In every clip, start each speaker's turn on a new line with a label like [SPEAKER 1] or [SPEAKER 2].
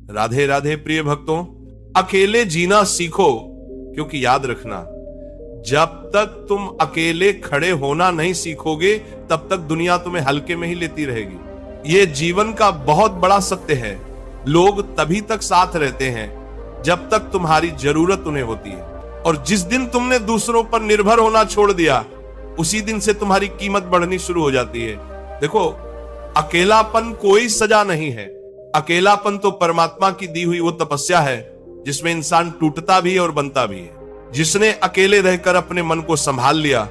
[SPEAKER 1] राधे राधे प्रिय भक्तों, अकेले जीना सीखो, क्योंकि याद रखना, जब तक तुम अकेले खड़े होना नहीं सीखोगे तब तक दुनिया तुम्हें हल्के में ही लेती रहेगी। ये जीवन का बहुत बड़ा सत्य है। लोग तभी तक साथ रहते हैं जब तक तुम्हारी जरूरत उन्हें होती है, और जिस दिन तुमने दूसरों पर निर्भर होना छोड़ दिया उसी दिन से तुम्हारी कीमत बढ़नी शुरू हो जाती है। देखो, अकेलापन कोई सजा नहीं है। अकेलापन तो परमात्मा की दी हुई वो तपस्या है जिसमें इंसान टूटता भी है और बनता भी है। जिसने अकेले रहकर अपने मन को संभाल लिया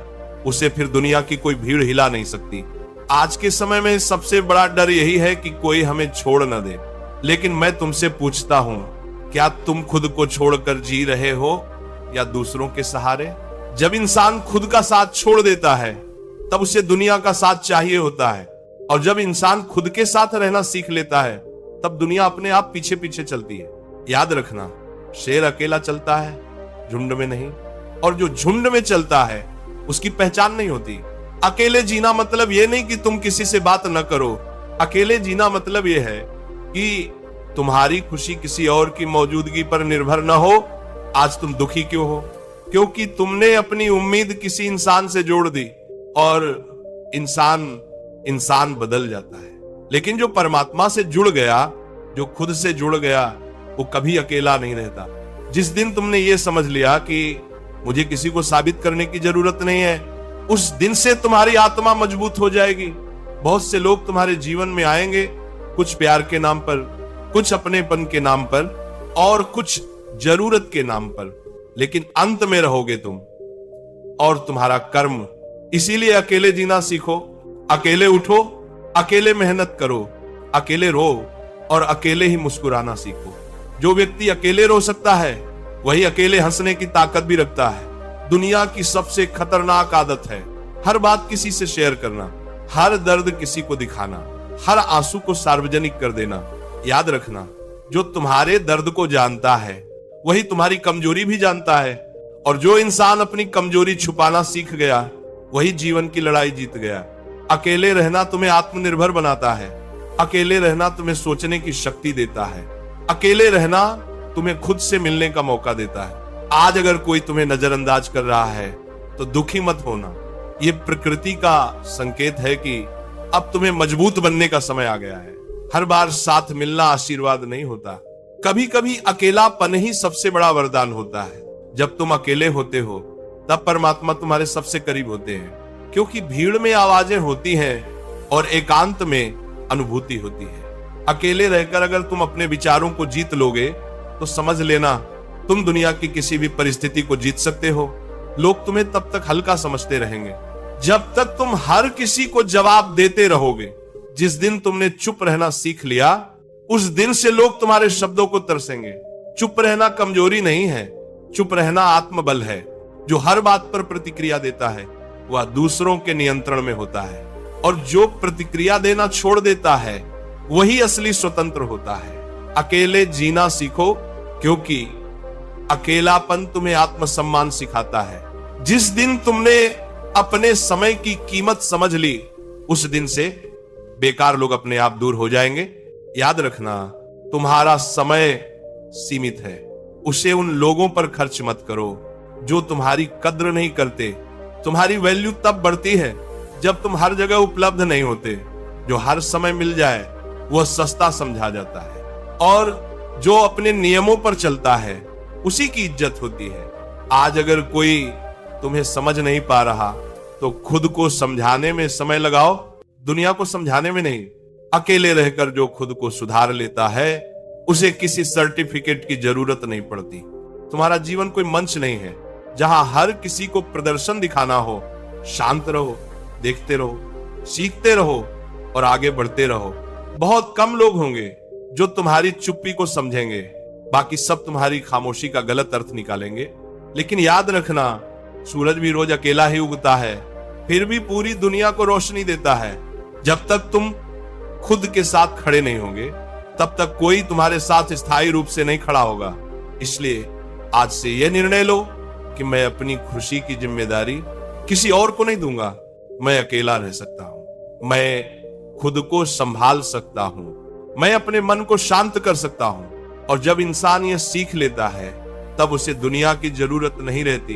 [SPEAKER 1] उसे फिर दुनिया की कोई भीड़ हिला नहीं सकती। आज के समय में सबसे बड़ा डर यही है कि कोई हमें छोड़ न दे। लेकिन मैं तुमसे पूछता हूं, क्या तुम खुद को छोड़कर जी रहे हो या दूसरों के सहारे? जब इंसान खुद का साथ छोड़ देता है तब उसे दुनिया का साथ चाहिए होता है, और जब इंसान खुद के साथ रहना सीख लेता है तब दुनिया अपने आप पीछे पीछे चलती है। याद रखना, शेर अकेला चलता है, झुंड में नहीं, और जो झुंड में चलता है उसकी पहचान नहीं होती। अकेले जीना मतलब यह नहीं कि तुम किसी से बात न करो। अकेले जीना मतलब यह है कि तुम्हारी खुशी किसी और की मौजूदगी पर निर्भर न हो। आज तुम दुखी क्यों हो? क्योंकि तुमने अपनी उम्मीद किसी इंसान से जोड़ दी, और इंसान बदल जाता है। लेकिन जो परमात्मा से जुड़ गया, जो खुद से जुड़ गया, वो कभी अकेला नहीं रहता। जिस दिन तुमने ये समझ लिया कि मुझे किसी को साबित करने की जरूरत नहीं है, उस दिन से तुम्हारी आत्मा मजबूत हो जाएगी। बहुत से लोग तुम्हारे जीवन में आएंगे, कुछ प्यार के नाम पर, कुछ अपनेपन के नाम पर, और कुछ जरूरत के नाम पर, लेकिन अंत में रहोगे तुम और तुम्हारा कर्म। इसीलिए अकेले जीना सीखो, अकेले उठो, अकेले मेहनत करो, अकेले रो, और अकेले ही मुस्कुराना सीखो। जो व्यक्ति अकेले रो सकता है वही अकेले हंसने की ताकत भी रखता है। दुनिया की सबसे खतरनाक आदत है हर बात किसी से शेयर करना, हर दर्द किसी को दिखाना, हर आंसू को सार्वजनिक कर देना। याद रखना, जो तुम्हारे दर्द को जानता है वही तुम्हारी कमजोरी भी जानता है, और जो इंसान अपनी कमजोरी छुपाना सीख गया वही जीवन की लड़ाई जीत गया। अकेले रहना तुम्हें आत्मनिर्भर बनाता है। अकेले रहना तुम्हें सोचने की शक्ति देता है। अकेले रहना तुम्हें खुद से मिलने का मौका देता है। आज अगर कोई तुम्हें नजरअंदाज कर रहा है तो दुखी मत होना। यह प्रकृति का संकेत है कि अब तुम्हें मजबूत बनने का समय आ गया है। हर बार साथ मिलना आशीर्वाद नहीं होता। कभी कभी अकेलापन ही सबसे बड़ा वरदान होता है। जब तुम अकेले होते हो तब परमात्मा तुम्हारे सबसे करीब होते हैं, क्योंकि भीड़ में आवाजें होती हैं और एकांत में अनुभूति होती है। अकेले रहकर अगर तुम अपने विचारों को जीत लोगे तो समझ लेना तुम दुनिया की किसी भी परिस्थिति को जीत सकते हो। लोग तुम्हें तब तक हल्का समझते रहेंगे जब तक तुम हर किसी को जवाब देते रहोगे। जिस दिन तुमने चुप रहना सीख लिया उस दिन से लोग तुम्हारे शब्दों को तरसेंगे। चुप रहना कमजोरी नहीं है, चुप रहना आत्मबल है। जो हर बात पर प्रतिक्रिया देता है वह दूसरों के नियंत्रण में होता है, और जो प्रतिक्रिया देना छोड़ देता है वही असली स्वतंत्र होता है। अकेले जीना सीखो, क्योंकि अकेलापन तुम्हें आत्मसम्मान सिखाता है। जिस दिन तुमने अपने समय की कीमत समझ ली उस दिन से बेकार लोग अपने आप दूर हो जाएंगे। याद रखना, तुम्हारा समय सीमित है, उसे उन लोगों पर खर्च मत करो जो तुम्हारी कद्र नहीं करते। तुम्हारी वैल्यू तब बढ़ती है जब तुम हर जगह उपलब्ध नहीं होते। जो हर समय मिल जाए वह सस्ता समझा जाता है, और जो अपने नियमों पर चलता है उसी की इज्जत होती है। आज अगर कोई तुम्हें समझ नहीं पा रहा तो खुद को समझाने में समय लगाओ, दुनिया को समझाने में नहीं। अकेले रहकर जो खुद को सुधार लेता है उसे किसी सर्टिफिकेट की जरूरत नहीं पड़ती। तुम्हारा जीवन कोई मंच नहीं है जहां हर किसी को प्रदर्शन दिखाना हो। शांत रहो, देखते रहो, सीखते रहो और आगे बढ़ते रहो। बहुत कम लोग होंगे जो तुम्हारी चुप्पी को समझेंगे, बाकी सब तुम्हारी खामोशी का गलत अर्थ निकालेंगे। लेकिन याद रखना, सूरज भी रोज अकेला ही उगता है, फिर भी पूरी दुनिया को रोशनी देता है। जब तक तुम खुद के साथ खड़े नहीं होंगे तब तक कोई तुम्हारे साथ स्थायी रूप से नहीं खड़ा होगा। इसलिए आज से यह निर्णय लो कि मैं अपनी खुशी की जिम्मेदारी किसी और को नहीं दूंगा। मैं अकेला रह सकता हूं, मैं खुद को संभाल सकता हूं, मैं अपने मन को शांत कर सकता हूं, और जब इंसान ये सीख लेता है तब उसे दुनिया की जरूरत नहीं रहती,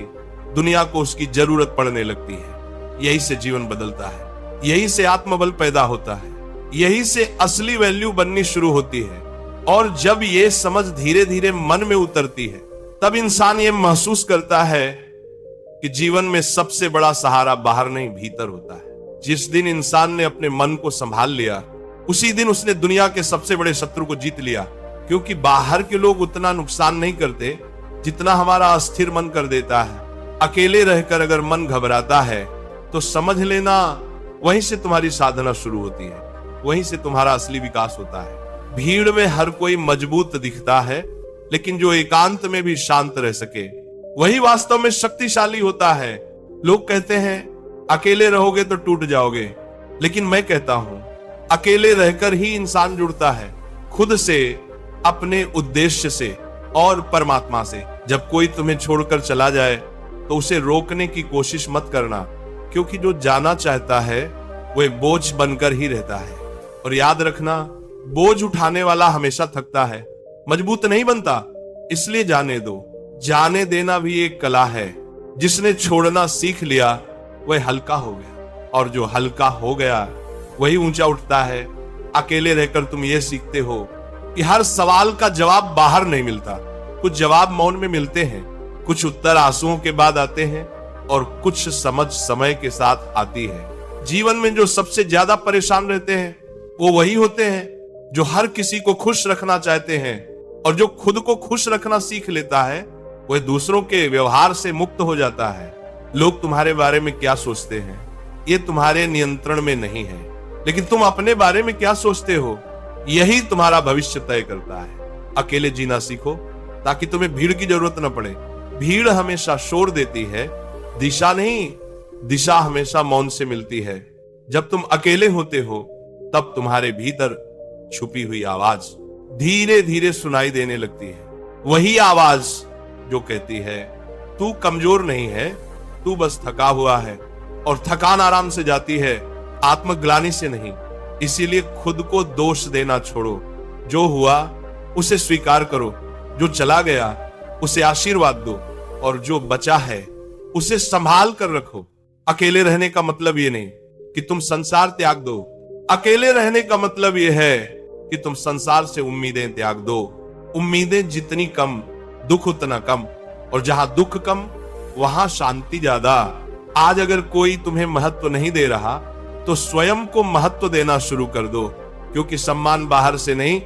[SPEAKER 1] दुनिया को उसकी जरूरत पड़ने लगती है। यही से जीवन बदलता है, यही से आत्मबल पैदा होता है, यही से असली वैल्यू बननी शुरू होती है। और जब ये समझ धीरे धीरे मन में उतरती है तब इंसान ये महसूस करता है कि जीवन में सबसे बड़ा सहारा बाहर नहीं भीतर होता है। जिस दिन इंसान ने अपने मन को संभाल लिया उसी दिन उसने दुनिया के सबसे बड़े शत्रु को जीत लिया, क्योंकि बाहर के लोग उतना नुकसान नहीं करते जितना हमारा अस्थिर मन कर देता है। अकेले रहकर अगर मन घबराता है तो समझ लेना वहीं से तुम्हारी साधना शुरू होती है, वहीं से तुम्हारा असली विकास होता है। भीड़ में हर कोई मजबूत दिखता है, लेकिन जो एकांत में भी शांत रह सके वही वास्तव में शक्तिशाली होता है। लोग कहते हैं अकेले रहोगे तो टूट जाओगे, लेकिन मैं कहता हूं अकेले रहकर ही इंसान जुड़ता है, खुद से, अपने उद्देश्य से और परमात्मा से। जब कोई तुम्हें छोड़कर चला जाए तो उसे रोकने की कोशिश मत करना, क्योंकि जो जाना चाहता है वह बोझ बनकर ही रहता है। और याद रखना, बोझ उठाने वाला हमेशा थकता है, मजबूत नहीं बनता। इसलिए जाने दो। जाने देना भी एक कला है। जिसने छोड़ना सीख लिया वह हल्का हो गया, और जो हल्का हो गया वही ऊंचा उठता है। अकेले रहकर तुम ये सीखते हो कि हर सवाल का जवाब बाहर नहीं मिलता। कुछ जवाब मौन में मिलते हैं, कुछ उत्तर आंसुओं के बाद आते हैं, और कुछ समझ समय के साथ आती है। जीवन में जो सबसे ज्यादा परेशान रहते हैं वो वही होते हैं जो हर किसी को खुश रखना चाहते हैं, और जो खुद को खुश रखना सीख लेता है वह दूसरों के व्यवहार से मुक्त हो जाता है। लोग तुम्हारे बारे में क्या सोचते हैं ये तुम्हारे नियंत्रण में नहीं है, लेकिन तुम अपने बारे में क्या सोचते हो यही तुम्हारा भविष्य तय करता है। अकेले जीना सीखो ताकि तुम्हें भीड़ की जरूरत न पड़े। भीड़ हमेशा शोर देती है, दिशा नहीं। दिशा हमेशा मौन से मिलती है। जब तुम अकेले होते हो तब तुम्हारे भीतर छुपी हुई आवाज धीरे धीरे सुनाई देने लगती है। वही आवाज जो कहती है तू कमजोर नहीं है, तू बस थका हुआ है। और थकान आराम से जाती है, आत्मग्लानि से नहीं। इसीलिए खुद को दोष देना छोड़ो। जो हुआ उसे स्वीकार करो, जो चला गया उसे आशीर्वाद दो, और जो बचा है उसे संभाल कर रखो। अकेले रहने का मतलब ये नहीं कि तुम संसार त्याग दो। अकेले रहने का मतलब ये है कि तुम संसार से उम्मीदें त्याग दो। उम्मीदें जितनी कम, दुख उतना कम, और जहां दुख कम वहां शांति ज्यादा। आज अगर कोई तुम्हें महत्व नहीं दे रहा तो स्वयं को महत्व देना शुरू कर दो, क्योंकि सम्मान बाहर से नहीं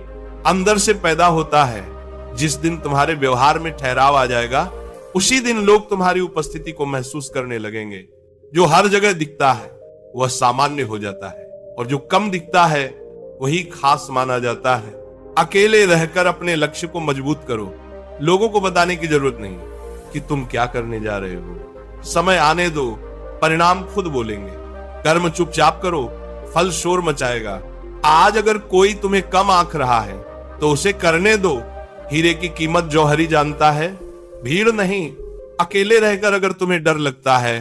[SPEAKER 1] अंदर से पैदा होता है। जिस दिन तुम्हारे व्यवहार में ठहराव आ जाएगा उसी दिन लोग तुम्हारी उपस्थिति को महसूस करने लगेंगे। जो हर जगह दिखता है वह सामान्य हो जाता है, और जो कम दिखता है वही खास माना जाता है। अकेले रहकर अपने लक्ष्य को मजबूत करो। लोगों को बताने की जरूरत नहीं कि तुम क्या करने जा रहे हो। समय आने दो, परिणाम खुद बोलेंगे। कर्म चुपचाप करो, फल शोर मचाएगा। आज अगर कोई तुम्हें कम आंक रहा है तो उसे करने दो। हीरे की कीमत जौहरी जानता है, भीड़ नहीं। अकेले रहकर अगर तुम्हें डर लगता है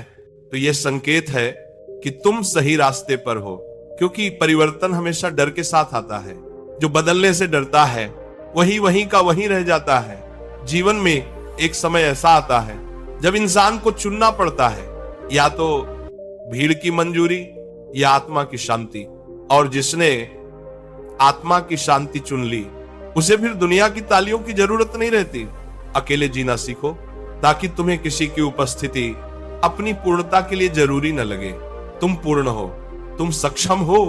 [SPEAKER 1] तो यह संकेत है कि तुम सही रास्ते पर हो, क्योंकि परिवर्तन हमेशा डर के साथ आता है। जो बदलने से डरता है वही वहीं का वहीं रह जाता है। जीवन में एक समय ऐसा आता है जब इंसान को चुनना पड़ता है, या तो भीड़ की मंजूरी या आत्मा की शांति। और जिसने आत्मा की शांति चुन ली उसे फिर दुनिया की तालियों की जरूरत नहीं रहती। अकेले जीना सीखो ताकि तुम्हें किसी की उपस्थिति अपनी पूर्णता के लिए जरूरी न लगे। तुम पूर्ण हो, तुम सक्षम हो,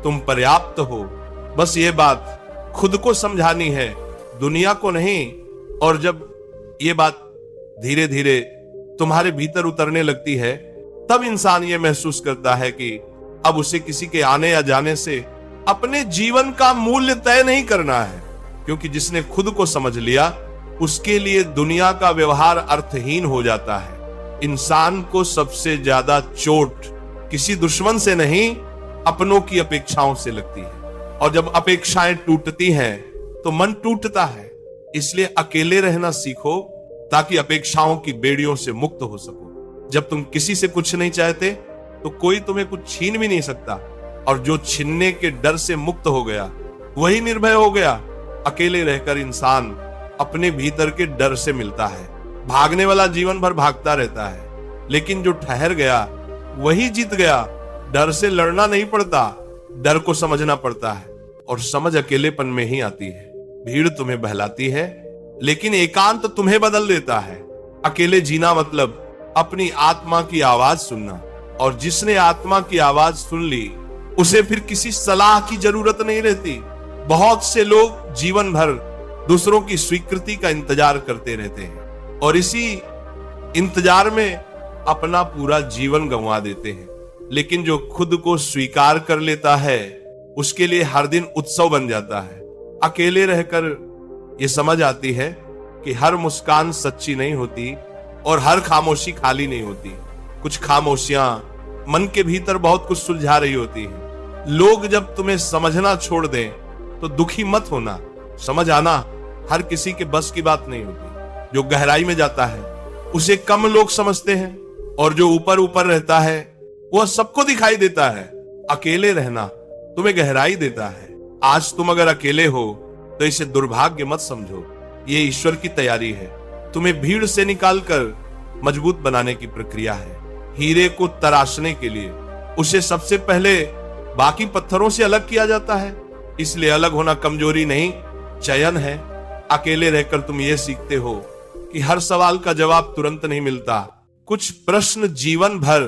[SPEAKER 1] तुम पर्याप्त हो। बस ये बात खुद को समझानी है, दुनिया को नहीं। और जब ये बात धीरे धीरे तुम्हारे भीतर उतरने लगती है तब इंसान ये महसूस करता है कि अब उसे किसी के आने या जाने से अपने जीवन का मूल्य तय नहीं करना है, क्योंकि जिसने खुद को समझ लिया उसके लिए दुनिया का व्यवहार अर्थहीन हो जाता है। इंसान को सबसे ज्यादा चोट किसी दुश्मन से नहीं, अपनों की अपेक्षाओं से लगती है। और जब अपेक्षाएं टूटती हैं तो मन टूटता है। इसलिए अकेले रहना सीखो ताकि अपेक्षाओं की बेड़ियों से मुक्त हो सको। जब तुम किसी से कुछ नहीं चाहते तो कोई तुम्हें कुछ छीन भी नहीं सकता। और जो छीनने के डर से मुक्त हो गया वही निर्भय हो गया। अकेले रहकर इंसान अपने भीतर के डर से मिलता है। भागने वाला जीवन भर भागता रहता है, लेकिन जो ठहर गया वही जीत गया। डर से लड़ना नहीं पड़ता, डर को समझना पड़ता है, और समझ अकेलेपन में ही आती है। भीड़ तुम्हें बहलाती है, लेकिन एकांत तुम्हें बदल देता है। अकेले जीना मतलब अपनी आत्मा की आवाज सुनना, और जिसने आत्मा की आवाज सुन ली उसे फिर किसी सलाह की जरूरत नहीं रहती। बहुत से लोग जीवन भर दूसरों की स्वीकृति का इंतजार करते रहते हैं, और इसी इंतजार में अपना पूरा जीवन गंवा देते हैं। लेकिन जो खुद को स्वीकार कर लेता है उसके लिए हर दिन उत्सव बन जाता है। अकेले रहकर यह समझ आती है कि हर मुस्कान सच्ची नहीं होती और हर खामोशी खाली नहीं होती। कुछ खामोशियां मन के भीतर बहुत कुछ सुलझा रही होती हैं। लोग जब तुम्हें समझना छोड़ दें तो दुखी मत होना। समझ आना हर किसी के बस की बात नहीं होती। जो गहराई में जाता है उसे कम लोग समझते हैं, और जो ऊपर ऊपर रहता है वह सबको दिखाई देता है। अकेले रहना तुम्हें गहराई देता है। आज तुम अगर अकेले हो तो इसे दुर्भाग्य मत समझो, ये ईश्वर की तैयारी है। तुम्हें भीड़ से निकालकर मजबूत बनाने की प्रक्रिया है। हीरे को तराशने के लिए उसे सबसे पहले बाकी पत्थरों से अलग किया जाता है। इसलिए अलग होना कमजोरी नहीं, चयन है। अकेले रहकर तुम ये सीखते हो कि हर सवाल का जवाब तुरंत नहीं मिलता। कुछ प्रश्न जीवन भर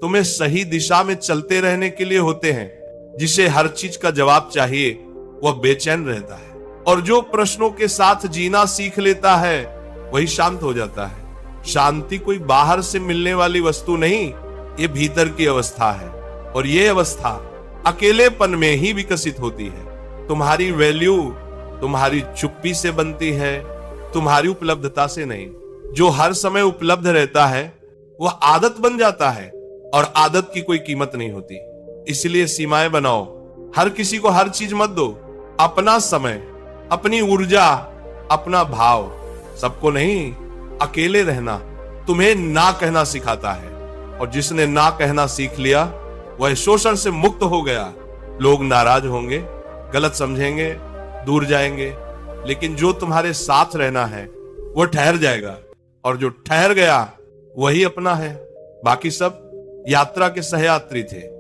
[SPEAKER 1] तुम्हें सही दिशा में चलते रहने के लिए होते हैं। जिसे हर चीज का जवाब चाहिए वह बेचैन रहता है, और जो प्रश्नों के साथ जीना सीख लेता है वही शांत हो जाता है। शांति कोई बाहर से मिलने वाली वस्तु नहीं, ये भीतर की अवस्था है, और ये अवस्था अकेलेपन में ही विकसित होती है। तुम्हारी वैल्यू तुम्हारी चुप्पी से बनती है, तुम्हारी उपलब्धता से नहीं। जो हर समय उपलब्ध रहता है वह आदत बन जाता है, और आदत की कोई कीमत नहीं होती। इसलिए सीमाएं बनाओ। हर किसी को हर चीज मत दो। अपना समय, अपनी ऊर्जा, अपना भाव सबको नहीं। अकेले रहना तुम्हें ना कहना सिखाता है, और जिसने ना कहना सीख लिया वह शोषण से मुक्त हो गया। लोग नाराज होंगे, गलत समझेंगे, दूर जाएंगे, लेकिन जो तुम्हारे साथ रहना है वह ठहर जाएगा, और जो ठहर गया वही अपना है। बाकी सब यात्रा के सहयात्री थे।